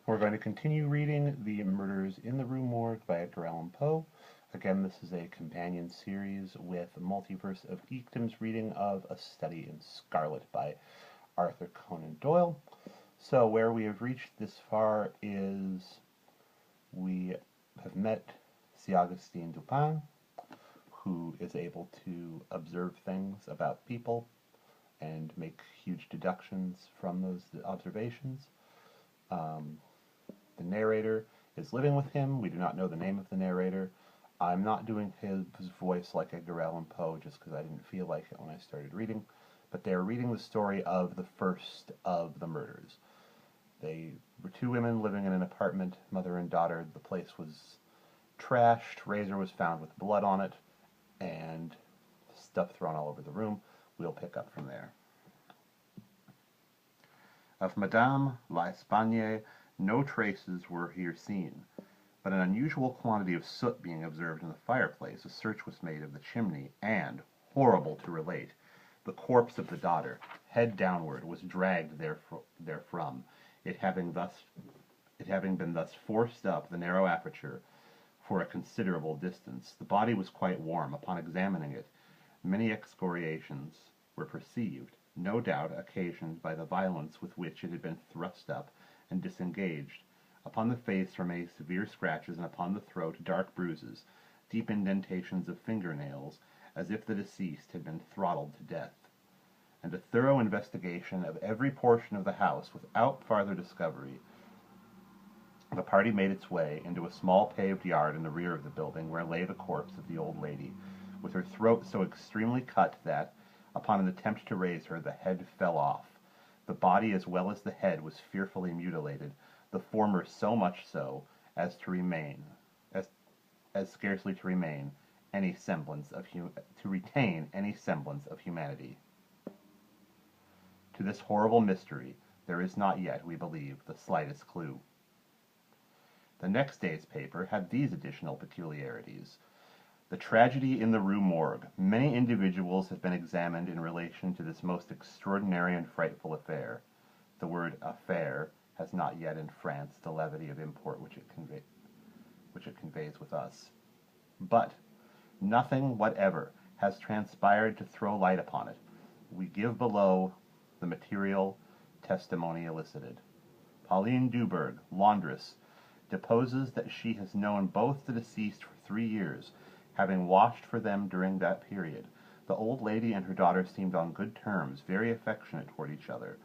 We're going to continue reading The Murders in the Rue Morgue by Edgar Allan Poe. Again, this is a companion series with Multiverse of Geekdom's reading of A Study in Scarlet by Arthur Conan Doyle. So where we have reached this far is we have met Augustine Dupin, who is able to observe things about people and make huge deductions from those observations. The narrator is living with him. We do not know the name of the narrator. I'm not doing his voice like Edgar Allan Poe just because I didn't feel like it when I started reading. But they're reading the story of the first of the murders. They were two women living in an apartment, mother and daughter. The place was trashed. Razor was found with blood on it, and stuff thrown all over the room. We'll pick up from there. Of Madame l'Espagne, no traces were here seen, but an unusual quantity of soot being observed in the fireplace, a search was made of the chimney, and, horrible to relate, the corpse of the daughter, head downward, was dragged therefrom, it having been thus forced up the narrow aperture for a considerable distance. The body was quite warm. Upon examining it, many excoriations were perceived, no doubt occasioned by the violence with which it had been thrust up and disengaged. Upon the face were many severe scratches, and upon the throat dark bruises, deep indentations of fingernails, as if the deceased had been throttled to death. And a thorough investigation of every portion of the house without farther discovery, the party made its way into a small paved yard in the rear of the building, where lay the corpse of the old lady, with her throat so extremely cut that, upon an attempt to raise her, the head fell off. The body as well as the head was fearfully mutilated, the former so much so as to remain, as scarcely to remain any semblance of to retain any semblance of humanity. To this horrible mystery there is not yet, we believe, the slightest clue. The next day's paper had these additional peculiarities. The tragedy in the Rue Morgue. Many individuals have been examined in relation to this most extraordinary and frightful affair. The word affair has not yet in France the levity of import which it conveys with us. But nothing whatever has transpired to throw light upon it. We give below the material testimony elicited. Pauline Duberg, laundress, deposes that she has known both the deceased for 3 years, having washed for them during that period. The old lady and her daughter seemed on good terms, very affectionate toward each other.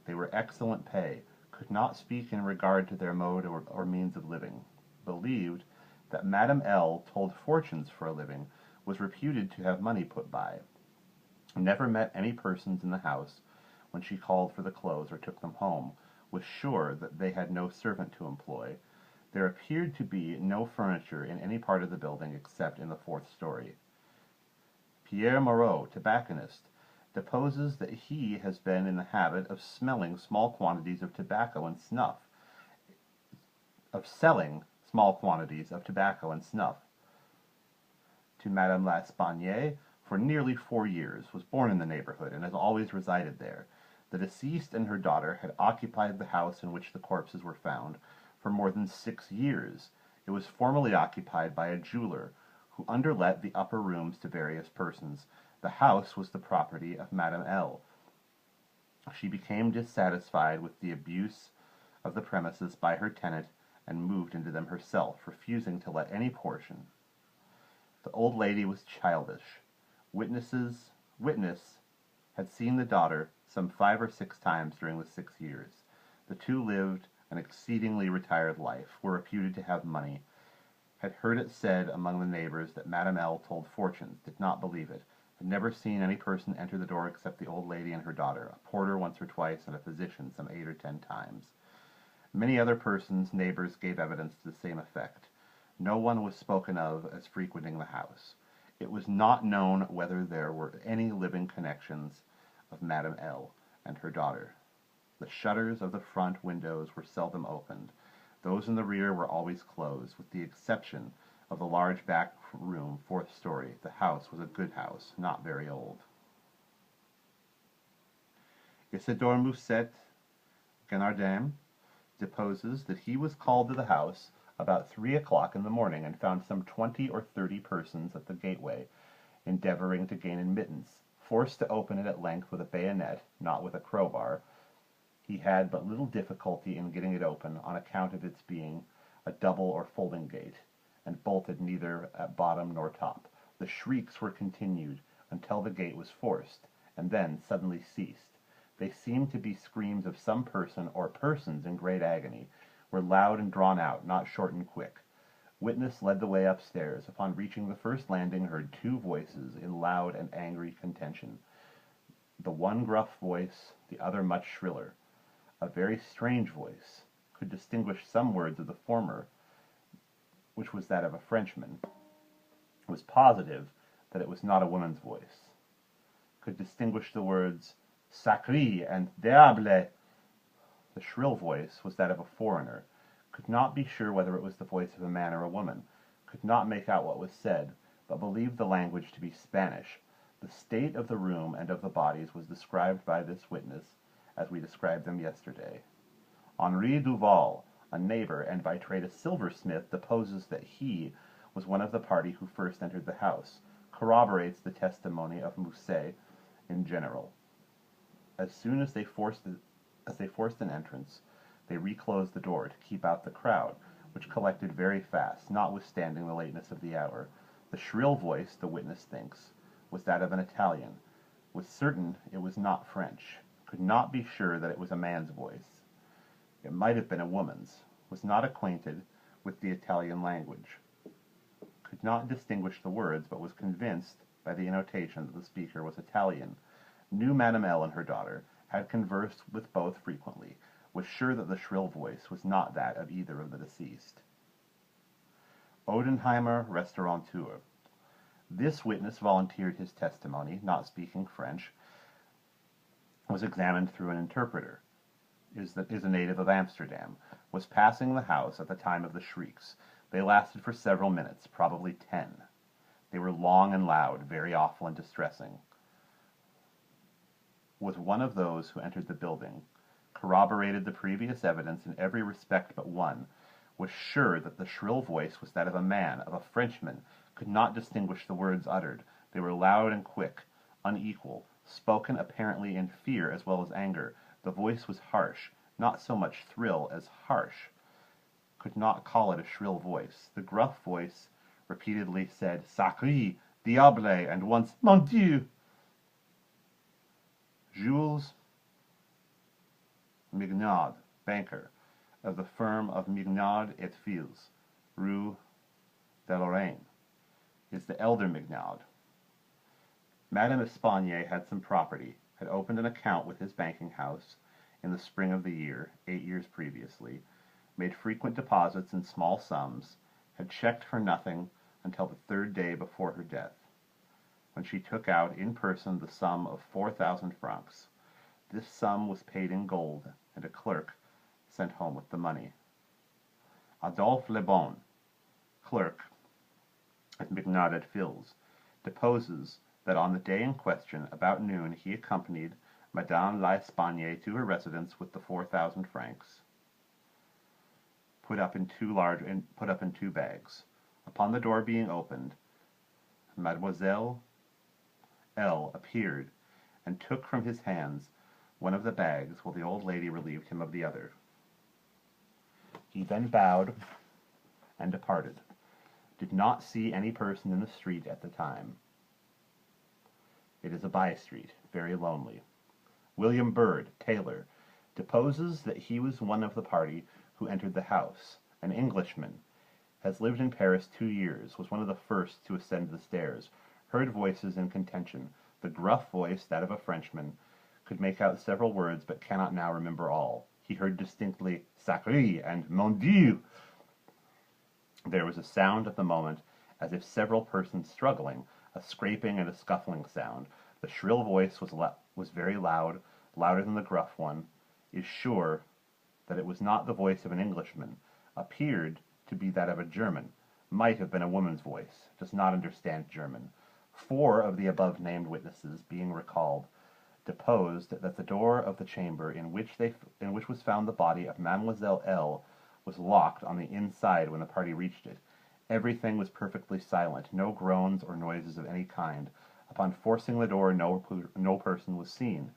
They were excellent pay, could not speak in regard to their mode or means of living. Believed that Madame L. told fortunes for a living, was reputed to have money put by. Never met any persons in the house when she called for the clothes or took them home, was sure that they had no servant to employ. There appeared to be no furniture in any part of the building except in the 4th story. Pierre Moreau, tobacconist, deposes that he has been in the habit of smelling small quantities of tobacco and snuff, of selling small quantities of tobacco and snuff to Madame l'Espagne for nearly 4 years, was born in the neighborhood, and has always resided there. The deceased and her daughter had occupied the house in which the corpses were found for more than 6 years. It was formerly occupied by a jeweler, who underlet the upper rooms to various persons. The house was the property of Madame L. She became dissatisfied with the abuse of the premises by her tenant, and moved into them herself, refusing to let any portion. The old lady was childish. Witness had seen the daughter some 5 or 6 times during the 6 years. The two lived an exceedingly retired life, were reputed to have money, had heard it said among the neighbors that Madame L. told fortunes, did not believe it, had never seen any person enter the door except the old lady and her daughter, a porter once or twice, and a physician some 8 or 10 times. Many other persons, neighbors, gave evidence to the same effect. No one was spoken of as frequenting the house. It was not known whether there were any living connections of Madame L. and her daughter. The shutters of the front windows were seldom opened. Those in the rear were always closed, with the exception of the large back room, 4th story. The house was a good house, not very old. Isidore Musset Ganardin deposes that he was called to the house about 3 o'clock in the morning and found some 20 or 30 persons at the gateway, endeavoring to gain admittance. Forced to open it at length with a bayonet, not with a crowbar, he had but little difficulty in getting it open on account of its being a double or folding gate, and bolted neither at bottom nor top. The shrieks were continued until the gate was forced, and then suddenly ceased. They seemed to be screams of some person or persons in great agony, were loud and drawn out, not short and quick. Witness led the way upstairs. Upon reaching the first landing, heard two voices in loud and angry contention. The one gruff voice, the other much shriller. A very strange voice. Could distinguish some words of the former, which was that of a Frenchman. Was positive that it was not a woman's voice. Could distinguish the words sacré and diable. The shrill voice was that of a foreigner. Could not be sure whether it was the voice of a man or a woman. Could not make out what was said, but believed the language to be Spanish. The state of the room and of the bodies was described by this witness as we described them yesterday. Henri Duval, a neighbor and by trade a silversmith, deposes that he was one of the party who first entered the house, corroborates the testimony of Musset in general. As soon as they forced an entrance, they reclosed the door to keep out the crowd, which collected very fast, notwithstanding the lateness of the hour. The shrill voice, the witness thinks, was that of an Italian. Was certain it was not French. Could not be sure that it was a man's voice. It might have been a woman's. Was not acquainted with the Italian language. Could not distinguish the words, but was convinced by the annotation that the speaker was Italian. Knew Madame L and her daughter, had conversed with both frequently, was sure that the shrill voice was not that of either of the deceased. Odenheimer, restaurateur. This witness volunteered his testimony, not speaking French, was examined through an interpreter, is a native of Amsterdam, was passing the house at the time of the shrieks. They lasted for several minutes, probably 10. They were long and loud, very awful and distressing. Was one of those who entered the building, corroborated the previous evidence in every respect but one, was sure that the shrill voice was that of a man, of a Frenchman, could not distinguish the words uttered. They were loud and quick, unequal, spoken apparently in fear as well as anger. The voice was harsh, not so much thrill as harsh. Could not call it a shrill voice. The gruff voice repeatedly said, Sacré, diable, and once, Mon Dieu. Jules Mignard, banker, of the firm of Mignard et Fils, Rue de Lorraine, is the elder Mignard. Madame Espagnier had some property, had opened an account with his banking house in the spring of the year, 8 years previously, made frequent deposits in small sums, had checked for nothing until the 3rd day before her death, when she took out in person the sum of 4,000 francs. This sum was paid in gold, and a clerk sent home with the money. Adolphe Lebon, clerk at Mignard et Fils, deposes that on the day in question, about noon, he accompanied Madame l'Espagnier to her residence with the 4,000 francs, put up in two bags. Upon the door being opened, Mademoiselle L appeared and took from his hands one of the bags, while the old lady relieved him of the other. He then bowed and departed. Did not see any person in the street at the time. It is a by-street, very lonely. William Bird, tailor, deposes that he was one of the party who entered the house, an Englishman, has lived in Paris 2 years, was one of the first to ascend the stairs, heard voices in contention, the gruff voice, that of a Frenchman, could make out several words, but cannot now remember all. He heard distinctly, Sacré and Mon Dieu. There was a sound at the moment, as if several persons struggling, a scraping and a scuffling sound. The shrill voice was very loud, louder than the gruff one, is sure that it was not the voice of an Englishman, appeared to be that of a German, might have been a woman's voice, does not understand German. 4 of the above-named witnesses being recalled, deposed that the door of the chamber in which was found the body of Mademoiselle L. was locked on the inside when the party reached it. Everything was perfectly silent, no groans or noises of any kind. Upon forcing the door, no person was seen.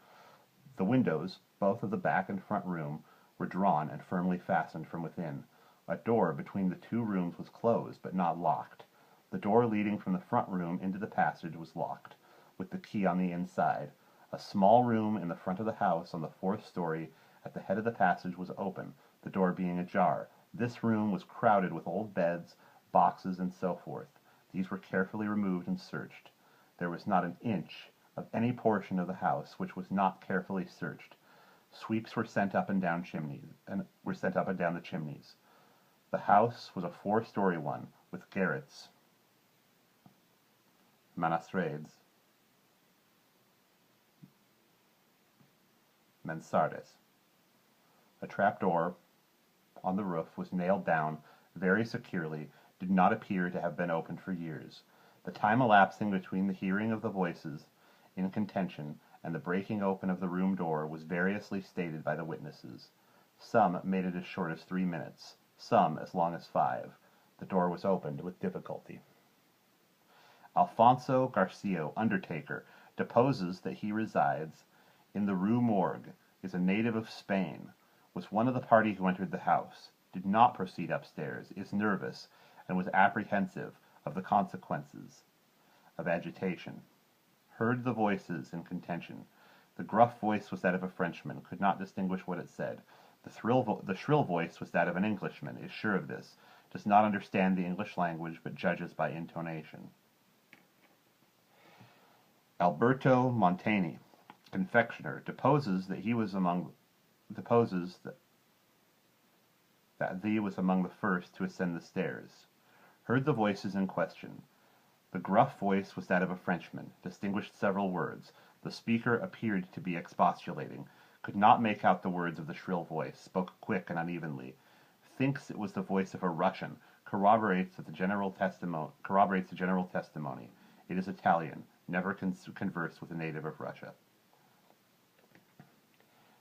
The windows, both of the back and front room, were drawn and firmly fastened from within. A door between the two rooms was closed, but not locked. The door leading from the front room into the passage was locked, with the key on the inside. A small room in the front of the house on the fourth story at the head of the passage was open, the door being ajar. This room was crowded with old beds, boxes, and so forth. These were carefully removed and searched. There was not an inch of any portion of the house which was not carefully searched. Sweeps were sent up and down the chimneys. The house was a 4-story one, with garrets, manastrades, mansardes. A trapdoor on the roof was nailed down very securely, did not appear to have been opened for years. The time elapsing between the hearing of the voices in contention and the breaking open of the room door was variously stated by the witnesses. Some made it as short as 3 minutes, some as long as 5. The door was opened with difficulty. Alfonso Garcia, undertaker, deposes that he resides in the Rue Morgue, is a native of Spain, was one of the party who entered the house, did not proceed upstairs, is nervous, and was apprehensive of the consequences of agitation. Heard the voices in contention. The gruff voice was that of a Frenchman, could not distinguish what it said. The shrill voice was that of an Englishman, is sure of this, does not understand the English language, but judges by intonation. Alberto Montani, confectioner, deposes that thee was among the first to ascend the stairs. Heard the voices in question. The gruff voice was that of a Frenchman, distinguished several words. The speaker appeared to be expostulating, could not make out the words of the shrill voice, spoke quick and unevenly. Thinks it was the voice of a Russian, corroborates the general testimony. It is Italian, never conversed with a native of Russia.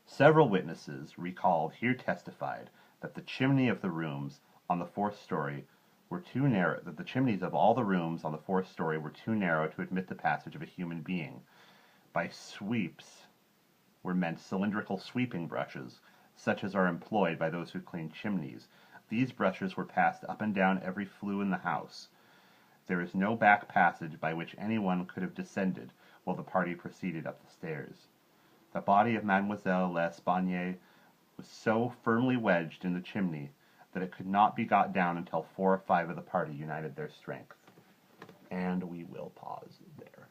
Several witnesses recalled here testified that the chimney of the rooms on the 4th story were too narrow, that the chimneys of all the rooms on the 4th story were too narrow to admit the passage of a human being. By sweeps were meant cylindrical sweeping brushes, such as are employed by those who clean chimneys. These brushes were passed up and down every flue in the house. There is no back passage by which anyone could have descended while the party proceeded up the stairs. The body of Mademoiselle L'Espagne was so firmly wedged in the chimney that it could not be got down until 4 or 5 of the party united their strength. And we will pause there.